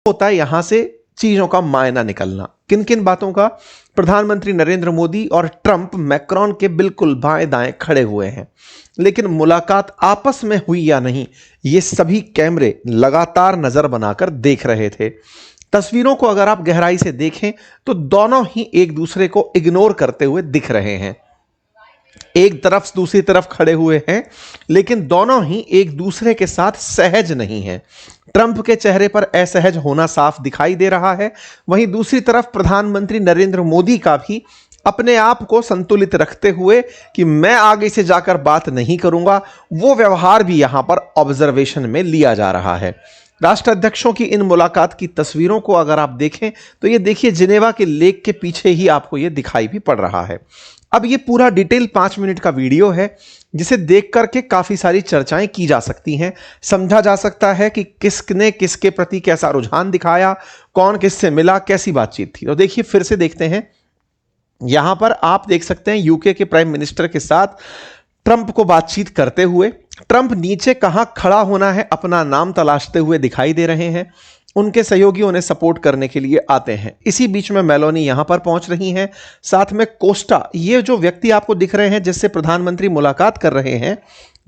होता है यहां से चीजों का मायना निकलना। किन किन बातों का? प्रधानमंत्री नरेंद्र मोदी और ट्रंप मैक्रोन के बिल्कुल बाएं दाएं खड़े हुए हैं, लेकिन मुलाकात आपस में हुई या नहीं, ये सभी कैमरे लगातार नजर बनाकर देख रहे थे। तस्वीरों को अगर आप गहराई से देखें तो दोनों ही एक दूसरे को इग्नोर करते हुए दिख रहे हैं। एक तरफ दूसरी तरफ खड़े हुए हैं, लेकिन दोनों ही एक दूसरे के साथ सहज नहीं हैं। ट्रंप के चेहरे पर असहज होना साफ दिखाई दे रहा है, वहीं दूसरी तरफ प्रधानमंत्री नरेंद्र मोदी का भी अपने आप को संतुलित रखते हुए कि मैं आगे से जाकर बात नहीं करूंगा, वो व्यवहार भी यहां पर ऑब्जर्वेशन में लिया जा रहा है। राष्ट्राध्यक्षों की इन मुलाकात की तस्वीरों को अगर आप देखें तो ये देखिए, जिनेवा के लेक के पीछे ही आपको ये दिखाई भी पड़ रहा है। अब ये पूरा डिटेल 5 मिनट का वीडियो है, जिसे देख करके काफी सारी चर्चाएं की जा सकती हैं, समझा जा सकता है कि किसने किसके प्रति कैसा रुझान दिखाया, कौन किससे मिला, कैसी बातचीत थी। तो देखिए, फिर से देखते हैं। यहां पर आप देख सकते हैं यूके के प्राइम मिनिस्टर के साथ ट्रंप को बातचीत करते हुए। ट्रंप नीचे कहां खड़ा होना है अपना नाम तलाशते हुए दिखाई दे रहे हैं। उनके सहयोगी उन्हें सपोर्ट करने के लिए आते हैं। इसी बीच में मेलोनी यहां पर पहुंच रही हैं, साथ में कोस्टा। ये जो व्यक्ति आपको दिख रहे हैं जिससे प्रधानमंत्री मुलाकात कर रहे हैं,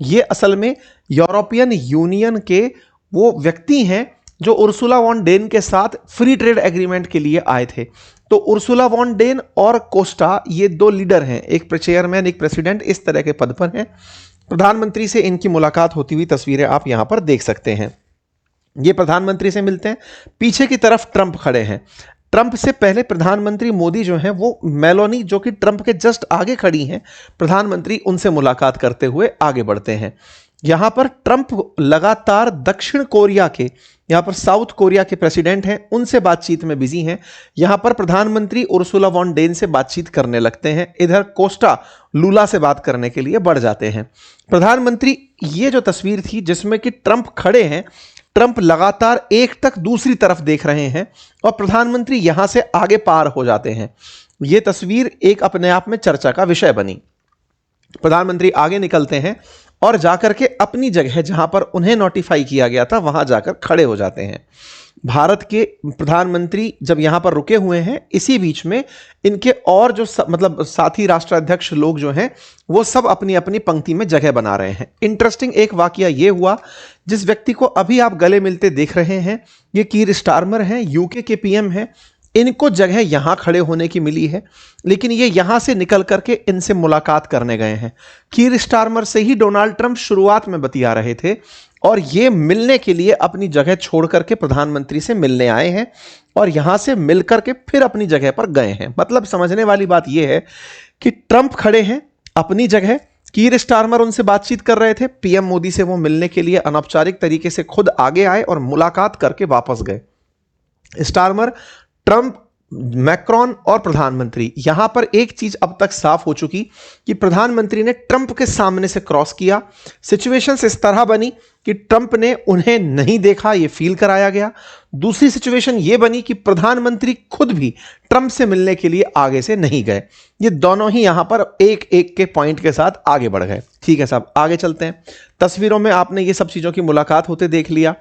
ये असल में यूरोपियन यूनियन के वो व्यक्ति हैं जो उर्सुला वॉन डेन के साथ फ्री ट्रेड एग्रीमेंट के लिए आए थे। तो उर्सुला वॉन डेन और कोस्टा ये दो लीडर हैं, एक चेयरमैन एक प्रेसिडेंट, इस तरह के पद पर हैं। प्रधानमंत्री से इनकी मुलाकात होती हुई तस्वीरें आप यहां पर देख सकते हैं। ये प्रधानमंत्री से मिलते हैं, पीछे की तरफ ट्रंप खड़े हैं। ट्रंप से पहले प्रधानमंत्री मोदी जो हैं वो मेलोनी जो कि ट्रंप के जस्ट आगे खड़ी हैं, प्रधानमंत्री उनसे मुलाकात करते हुए आगे बढ़ते हैं। यहां पर ट्रंप लगातार दक्षिण कोरिया के, यहां पर साउथ कोरिया के प्रेसिडेंट हैं, उनसे बातचीत में बिजी हैं। यहां पर प्रधानमंत्री उर्सुला वॉन डेन से बातचीत करने लगते हैं, इधर कोस्टा लूला से बात करने के लिए बढ़ जाते हैं। प्रधानमंत्री, ये जो तस्वीर थी जिसमें कि ट्रंप खड़े हैं, ट्रंप लगातार एक तक दूसरी तरफ देख रहे हैं और प्रधानमंत्री यहां से आगे पार हो जाते हैं। यह तस्वीर एक अपने आप में चर्चा का विषय बनी। प्रधानमंत्री आगे निकलते हैं और जाकर के अपनी जगह जहां पर उन्हें नोटिफाई किया गया था वहां जाकर खड़े हो जाते हैं। भारत के प्रधानमंत्री जब यहां पर रुके हुए हैं, इसी बीच में इनके और जो मतलब साथी राष्ट्राध्यक्ष लोग जो हैं वो सब अपनी अपनी पंक्ति में जगह बना रहे हैं। इंटरेस्टिंग एक वाकया ये हुआ, जिस व्यक्ति को अभी आप गले मिलते देख रहे हैं, ये कीर स्टारमर हैं, यूके के पीएम हैं। इनको जगह यहां खड़े होने की मिली है, लेकिन ये यहां से निकल करके इनसे मुलाकात करने गए हैं। कीर स्टारमर से ही डोनाल्ड ट्रंप शुरुआत में बतिया रहे थे और ये मिलने के लिए अपनी जगह छोड़ करके प्रधानमंत्री से मिलने आए हैं और यहां से मिल करके फिर अपनी जगह पर गए हैं। मतलब समझने वाली बात यह है कि ट्रंप खड़े हैं अपनी जगह, कीर स्टारमर उनसे बातचीत कर रहे थे, पीएम मोदी से वो मिलने के लिए अनौपचारिक तरीके से खुद आगे आए और मुलाकात करके वापस गए। स्टारमर, ट्रंप, मैक्रोन और प्रधानमंत्री, यहां पर एक चीज अब तक साफ हो चुकी कि प्रधानमंत्री ने ट्रंप के सामने से क्रॉस किया। सिचुएशंस इस तरह बनी कि ट्रंप ने उन्हें नहीं देखा, यह फील कराया गया। दूसरी सिचुएशन यह बनी कि प्रधानमंत्री खुद भी ट्रंप से मिलने के लिए आगे से नहीं गए। ये दोनों ही यहां पर एक एक के पॉइंट के साथ आगे बढ़ गए। ठीक है साहब, आगे चलते हैं। तस्वीरों में आपने ये सब चीजों की मुलाकात होते देख लिया।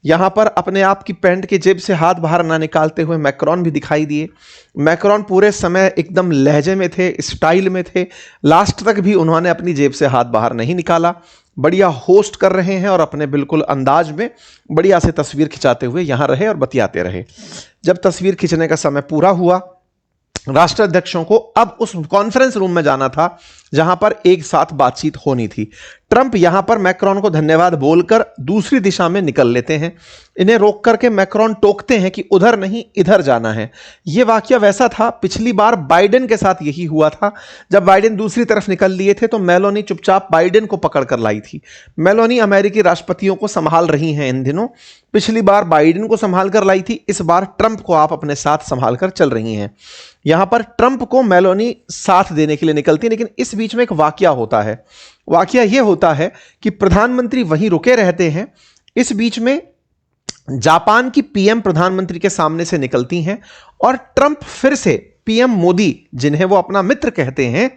यहां पर अपने आप की पैंट के जेब से हाथ बाहर ना निकालते हुए मैक्रोन भी दिखाई दिए। मैक्रोन पूरे समय एकदम लहजे में थे, स्टाइल में थे, लास्ट तक भी उन्होंने अपनी जेब से हाथ बाहर नहीं निकाला। बढ़िया होस्ट कर रहे हैं और अपने बिल्कुल अंदाज में बढ़िया से तस्वीर खिंचाते हुए यहां रहे और बतियाते रहे। जब तस्वीर खींचने का समय पूरा हुआ, राष्ट्राध्यक्षों को अब उस कॉन्फ्रेंस रूम में जाना था जहां पर एक साथ बातचीत होनी थी। ट्रंप यहां पर मैक्रोन को धन्यवाद बोलकर दूसरी दिशा में निकल लेते हैं। इन्हें रोक करके मैक्रोन टोकते हैं कि उधर नहीं इधर जाना है। यह वाकया वैसा था, पिछली बार बाइडेन के साथ यही हुआ था। जब बाइडेन दूसरी तरफ निकल लिए थे तो मेलोनी चुपचाप बाइडेन को पकड़ कर लाई थी। मेलोनी अमेरिकी राष्ट्रपतियों को संभाल रही हैं इन दिनों। पिछली बार बाइडेन को संभाल कर लाई थी, इस बार ट्रंप को आप अपने साथ संभाल कर चल रही हैं। यहां पर ट्रंप को मेलोनी साथ देने के लिए निकलती है, लेकिन इस बीच में एक वाकया होता है। वाकया यह होता है कि प्रधानमंत्री वहीं रुके रहते हैं। इस बीच में जापान की पीएम प्रधानमंत्री के सामने से निकलती हैं और ट्रंप फिर से पीएम मोदी, जिन्हें वो अपना मित्र कहते हैं,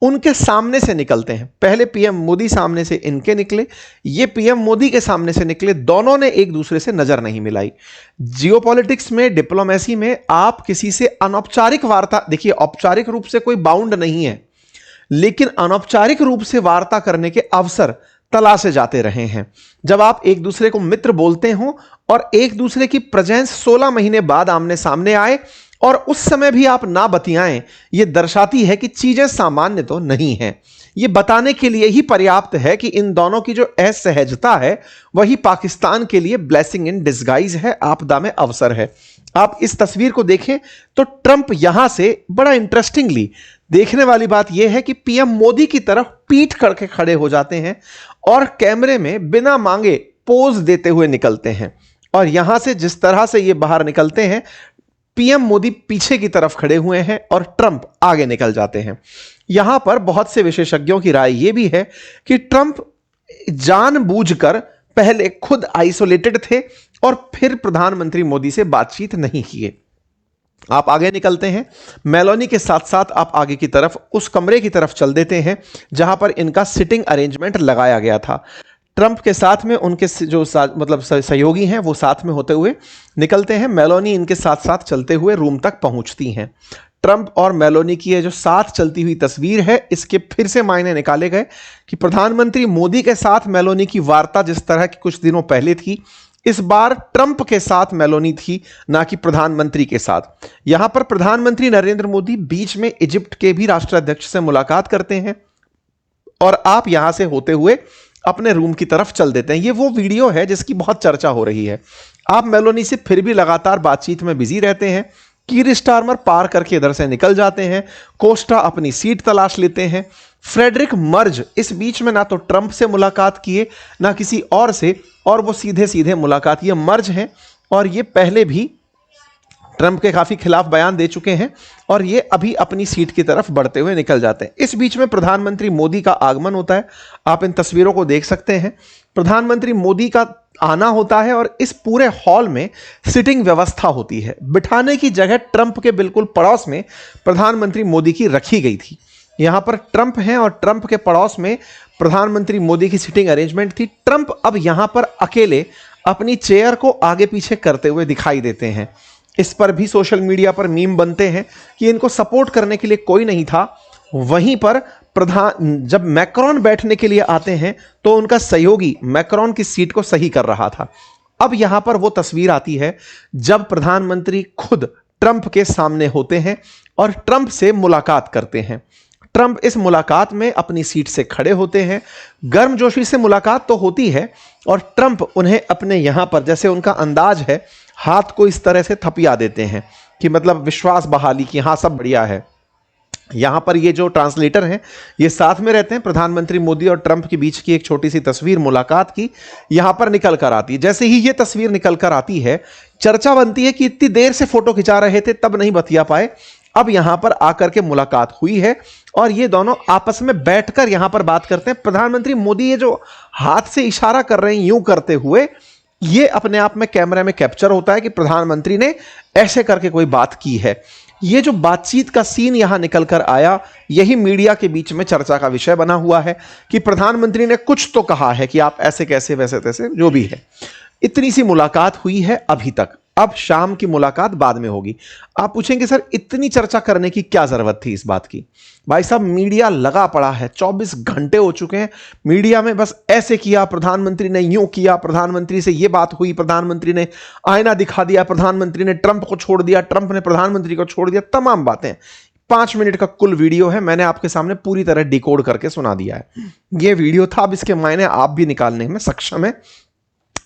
उनके सामने से निकलते हैं। पहले पीएम मोदी सामने से इनके निकले, ये पीएम मोदी के सामने से निकले, दोनों ने एक दूसरे से नजर नहीं मिलाई। जियोपॉलिटिक्स में, डिप्लोमेसी में आप किसी से अनौपचारिक वार्ता, देखिए औपचारिक रूप से कोई बाउंड नहीं है, लेकिन अनौपचारिक रूप से वार्ता करने के अवसर तलाशे जाते रहे हैं। जब आप एक दूसरे को मित्र बोलते हो और एक दूसरे की प्रेजेंस 16 महीने बाद आमने सामने आए और उस समय भी आप ना बतियाएं, यह दर्शाती है कि चीजें सामान्य तो नहीं हैं। यह बताने के लिए ही पर्याप्त है कि इन दोनों की जो असहजता है वही पाकिस्तान के लिए ब्लेसिंग इन डिस्गाइज है, आपदा में अवसर है। आप इस तस्वीर को देखें तो ट्रंप यहां से बड़ा इंटरेस्टिंगली, देखने वाली बात यह है कि पीएम मोदी की तरफ पीठ करके खड़े हो जाते हैं और कैमरे में बिना मांगे पोज देते हुए निकलते हैं। और यहां से जिस तरह से ये बाहर निकलते हैं, पीएम मोदी पीछे की तरफ खड़े हुए हैं और ट्रंप आगे निकल जाते हैं। यहां पर बहुत से विशेषज्ञों की राय यह भी है कि ट्रंप जानबूझकर पहले खुद आइसोलेटेड थे और फिर प्रधानमंत्री मोदी से बातचीत नहीं किए। आप आगे निकलते हैं, मेलोनी के साथ साथ आप आगे की तरफ उस कमरे की तरफ चल देते हैं जहां पर इनका सिटिंग अरेंजमेंट लगाया गया था। ट्रंप के साथ में उनके जो मतलब सहयोगी हैं वो साथ में होते हुए निकलते हैं। मेलोनी इनके साथ साथ चलते हुए रूम तक पहुंचती हैं। ट्रंप और मेलोनी की ये जो साथ चलती हुई तस्वीर है, इसके फिर से मायने निकाले गए कि प्रधानमंत्री मोदी के साथ मेलोनी की वार्ता जिस तरह की कुछ दिनों पहले थी, इस बार ट्रंप के साथ मेलोनी थी, ना कि प्रधानमंत्री के साथ। यहां पर प्रधानमंत्री नरेंद्र मोदी बीच में इजिप्ट के भी राष्ट्राध्यक्ष से मुलाकात करते हैं और आप यहां से होते हुए अपने रूम की तरफ चल देते हैं। ये वो वीडियो है जिसकी बहुत चर्चा हो रही है। आप मेलोनी से फिर भी लगातार बातचीत में बिजी रहते हैं। कीर स्टारमर पार करके इधर से निकल जाते हैं। कोस्टा अपनी सीट तलाश लेते हैं। फ्रेडरिक मर्ज इस बीच में ना तो ट्रंप से मुलाकात किए ना किसी और से, और वो सीधे सीधे मुलाकात, ये मर्ज हैं और ये पहले भी ट्रंप के काफी खिलाफ बयान दे चुके हैं और ये अभी अपनी सीट की तरफ बढ़ते हुए निकल जाते हैं। इस बीच में प्रधानमंत्री मोदी का आगमन होता है। आप इन तस्वीरों को देख सकते हैं। प्रधानमंत्री मोदी का आना होता है और इस पूरे हॉल में सिटिंग व्यवस्था होती है। बिठाने की जगह ट्रंप के बिल्कुल पड़ोस में प्रधानमंत्री मोदी की रखी गई थी। यहां पर ट्रंप हैं और ट्रंप के पड़ोस में प्रधानमंत्री मोदी की सिटिंग अरेंजमेंट थी। ट्रंप अब यहां पर अकेले अपनी चेयर को आगे पीछे करते हुए दिखाई देते हैं। इस पर भी सोशल मीडिया पर मीम बनते हैं कि इनको सपोर्ट करने के लिए कोई नहीं था। वहीं पर जब मैक्रोन बैठने के लिए आते हैं तो उनका सहयोगी मैक्रोन की सीट को सही कर रहा था। अब यहां पर वो तस्वीर आती है जब प्रधानमंत्री खुद ट्रंप के सामने होते हैं और ट्रंप से मुलाकात करते हैं। ट्रंप इस मुलाकात में अपनी सीट से खड़े होते हैं। गर्मजोशी से मुलाकात तो होती है और ट्रंप उन्हें अपने यहां पर, जैसे उनका अंदाज है, हाथ को इस तरह से थपिया देते हैं कि मतलब विश्वास बहाली की हाँ सब बढ़िया है। यहां पर ये जो ट्रांसलेटर हैं ये साथ में रहते हैं। प्रधानमंत्री मोदी और ट्रंप के बीच की एक छोटी सी तस्वीर मुलाकात की यहां पर निकल कर आती है। जैसे ही ये तस्वीर निकल कर आती है, चर्चा बनती है कि इतनी देर से फोटो खिंचा रहे थे तब नहीं बतिया पाए। अब यहां पर आकर के मुलाकात हुई है और ये दोनों आपस में बैठकर यहां पर बात करते हैं। प्रधानमंत्री मोदी ये जो हाथ से इशारा कर रहे हैं यूं करते हुए, ये अपने आप में कैमरे में कैप्चर होता है कि प्रधानमंत्री ने ऐसे करके कोई बात की है। ये जो बातचीत का सीन यहां निकल कर आया, यही मीडिया के बीच में चर्चा का विषय बना हुआ है कि प्रधानमंत्री ने कुछ तो कहा है कि आप ऐसे कैसे वैसे तैसे, जो भी है। इतनी सी मुलाकात हुई है अभी तक। अब शाम की मुलाकात बाद में होगी। आप पूछेंगे सर इतनी चर्चा करने की क्या जरूरत थी इस बात की? भाई साहब, मीडिया लगा पड़ा है, 24 घंटे हो चुके हैं। मीडिया में बस ऐसे किया, प्रधानमंत्री ने यूं किया, प्रधानमंत्री से ये बात हुई, प्रधानमंत्री ने आईना दिखा दिया, प्रधानमंत्री ने ट्रंप को छोड़ दिया, ट्रंप ने प्रधानमंत्री को छोड़ दिया, तमाम बातें। 5 मिनट का कुल वीडियो है, मैंने आपके सामने पूरी तरह डिकोड करके सुना दिया है। यह वीडियो था, अब इसके मायने आप भी निकालने में सक्षम है।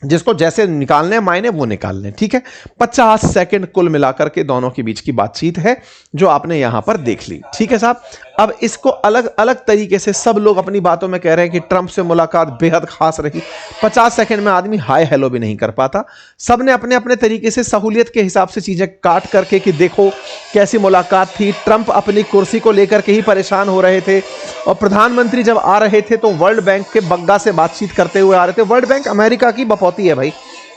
जिसको जैसे निकालने हैं मायने वो निकाल लें, ठीक है। 50 सेकंड कुल मिलाकर के दोनों के बीच की बातचीत है जो आपने यहां पर देख ली, ठीक है साहब। अब इसको अलग अलग तरीके से सब लोग अपनी बातों में कह रहे हैं कि ट्रंप से मुलाकात बेहद खास रही। 50 सेकंड में आदमी हाय हेलो भी नहीं कर पाता। सब ने अपने अपने तरीके से सहूलियत के हिसाब से चीजें काट करके कि देखो कैसी मुलाकात थी। ट्रंप अपनी कुर्सी को लेकर के ही परेशान हो रहे थे और प्रधानमंत्री जब आ रहे थे तो वर्ल्ड बैंक के बग्गा से बातचीत करते हुए आ रहे थे। वर्ल्ड बैंक अमेरिका की बपौती है भाई,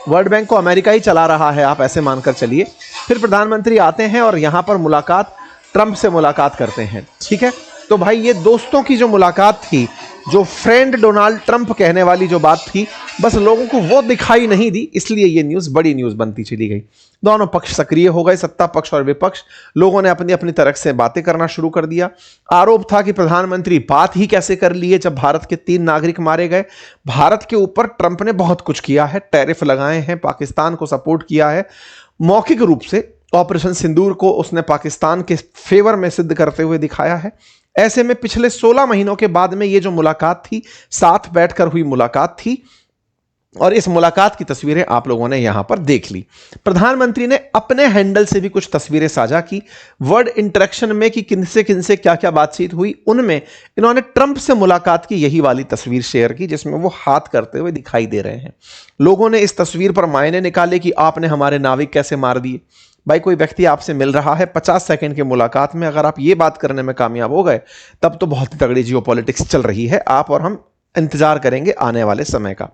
वर्ल्ड बैंक को अमेरिका ही चला रहा है, आप ऐसे मानकर चलिए। फिर प्रधानमंत्री आते हैं और यहां पर मुलाकात, ट्रंप से मुलाकात करते हैं, ठीक है। तो भाई ये दोस्तों की जो मुलाकात थी, जो फ्रेंड डोनाल्ड ट्रंप कहने वाली जो बात थी, बस लोगों को वो दिखाई नहीं दी, इसलिए ये न्यूज़ बड़ी न्यूज़ बनती चली गई। दोनों पक्ष सक्रिय हो गए, सत्ता पक्ष और विपक्ष, लोगों ने अपनी अपनी तरफ से बातें करना शुरू कर दिया। आरोप था कि प्रधानमंत्री बात ही कैसे कर लिए जब भारत के 3 नागरिक मारे गए। भारत के ऊपर ट्रंप ने बहुत कुछ किया है, टैरिफ लगाए हैं, पाकिस्तान को सपोर्ट किया है, मौखिक रूप से ऑपरेशन सिंदूर को उसने पाकिस्तान के फेवर में सिद्ध करते हुए दिखाया है। ऐसे में पिछले 16 महीनों के बाद में ये जो मुलाकात थी, साथ बैठकर हुई मुलाकात थी, और इस मुलाकात की तस्वीरें आप लोगों ने यहां पर देख ली। प्रधानमंत्री ने अपने हैंडल से भी कुछ तस्वीरें साझा की वर्ड इंटरेक्शन में कि किनसे किनसे क्या क्या बातचीत हुई। उनमें इन्होंने ट्रंप से मुलाकात की यही वाली तस्वीर शेयर की जिसमें वो हाथ करते हुए दिखाई दे रहे हैं। लोगों ने इस तस्वीर पर मायने निकाले कि आपने हमारे नाविक कैसे मार दिए। भाई कोई व्यक्ति आपसे मिल रहा है 50 सेकंड की मुलाकात में, अगर आप ये बात करने में कामयाब हो गए तब तो बहुत ही तगड़ी जियोपॉलिटिक्स चल रही है। आप और हम इंतजार करेंगे आने वाले समय का।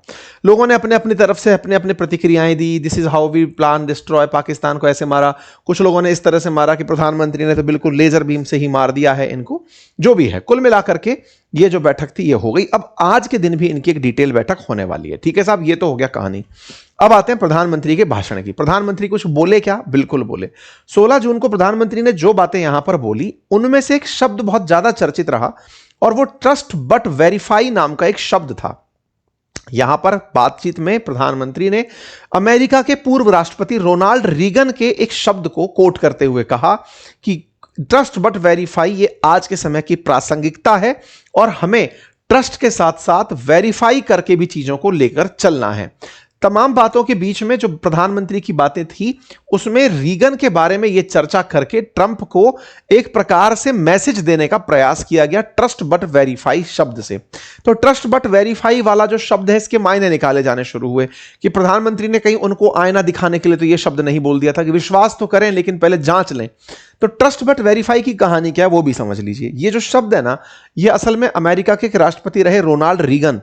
लोगों ने अपने अपनी तरफ से अपने अपने प्रतिक्रियाएं दी। This is how we plan destroy, Pakistan को ऐसे मारा। कुछ लोगों ने इस तरह से मारा कि प्रधानमंत्री ने तो बिल्कुल लेजर बीम से ही मार दिया है इनको। जो भी है, कुल मिलाकर के ये जो बैठक थी ये हो गई। अब आज के दिन भी इनकी एक डिटेल बैठक होने वाली है। ठीक है साहब, ये तो हो गया कहानी। अब आते हैं प्रधानमंत्री के भाषण की। प्रधानमंत्री कुछ बोले क्या? बिल्कुल बोले। 16 जून को प्रधानमंत्री ने जो बातें यहां पर बोली उनमें से एक शब्द बहुत ज्यादा चर्चित रहा और वो ट्रस्ट बट वेरीफाई नाम का एक शब्द था। यहां पर बातचीत में प्रधानमंत्री ने अमेरिका के पूर्व राष्ट्रपति रोनाल्ड रीगन के एक शब्द को कोट करते हुए कहा कि ट्रस्ट बट वेरीफाई ये आज के समय की प्रासंगिकता है और हमें ट्रस्ट के साथ साथ वेरीफाई करके भी चीजों को लेकर चलना है। तमाम बातों के बीच में जो प्रधानमंत्री की बातें थी उसमें रीगन के बारे में यह चर्चा करके ट्रंप को एक प्रकार से मैसेज देने का प्रयास किया गया ट्रस्ट बट वेरीफाई शब्द से। तो ट्रस्ट बट वेरीफाई वाला जो शब्द है इसके मायने निकाले जाने शुरू हुए कि प्रधानमंत्री ने कहीं उनको आईना दिखाने के लिए तो यह शब्द नहीं बोल दिया था कि विश्वास तो करें लेकिन पहले जांच लें। तो ट्रस्ट बट वेरीफाई की कहानी क्या है वो भी समझ लीजिए। ये जो शब्द है ना, ये असल में अमेरिका के एक राष्ट्रपति रहे रोनाल्ड रीगन,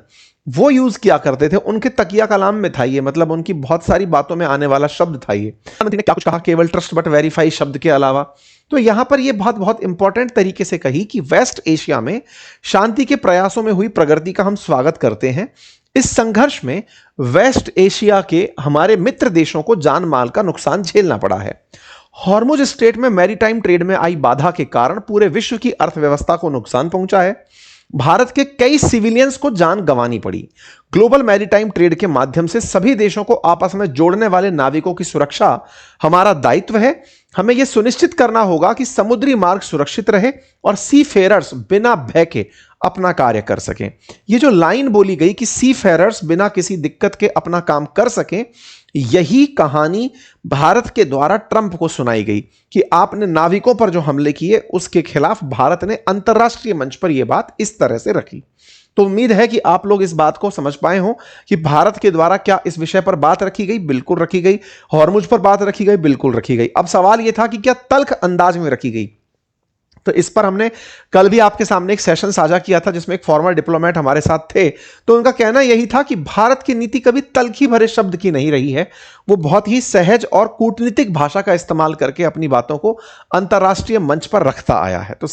वो यूज किया करते थे। उनके तकिया कलाम में था ये, मतलब उनकी बहुत सारी बातों में आने वाला शब्द था ये। प्रधानमंत्री ने क्या कुछ कहा केवल ट्रस्ट बट वेरीफाई शब्द के अलावा? तो यहां पर ये बहुत बहुत इंपॉर्टेंट तरीके से कही कि वेस्ट एशिया में शांति के प्रयासों में हुई प्रगति का हम स्वागत करते हैं। इस संघर्ष में वेस्ट एशिया के हमारे मित्र देशों को जान माल का नुकसान झेलना पड़ा है। हॉर्मुज स्ट्रेट में मैरीटाइम ट्रेड में आई बाधा के कारण पूरे विश्व की अर्थव्यवस्था को नुकसान पहुंचा है। भारत के कई सिविलियंस को जान गंवानी पड़ी। ग्लोबल मैरीटाइम ट्रेड के माध्यम से सभी देशों को आपस में जोड़ने वाले नाविकों की सुरक्षा हमारा दायित्व है। हमें यह सुनिश्चित करना होगा कि समुद्री मार्ग सुरक्षित रहे और सी फेरर्स बिना भय के अपना कार्य कर सकें। यह जो लाइन बोली गई कि सी फेरर्स बिना किसी दिक्कत के अपना काम कर सकें, यही कहानी भारत के द्वारा ट्रंप को सुनाई गई कि आपने नाविकों पर जो हमले किए उसके खिलाफ भारत ने अंतर्राष्ट्रीय मंच पर यह बात इस तरह से रखी। तो उम्मीद है कि आप लोग इस बात को समझ पाए हों कि भारत के द्वारा क्या इस विषय पर बात रखी गई, बिल्कुल रखी गई। हॉर्मुज पर बात रखी गई, बिल्कुल रखी गई। अब सवाल यह था कि क्या तल्ख अंदाज में रखी गई। तो इस पर हमने कल भी आपके सामने एक सेशन साझा किया था जिसमें एक फॉर्मर डिप्लोमेट हमारे साथ थे। तो उनका कहना यही था कि भारत की नीति कभी तल्खी भरे शब्द की नहीं रही है। वो बहुत ही सहज और कूटनीतिक भाषा का इस्तेमाल करके अपनी बातों को अंतर्राष्ट्रीय मंच पर रखता आया है। तो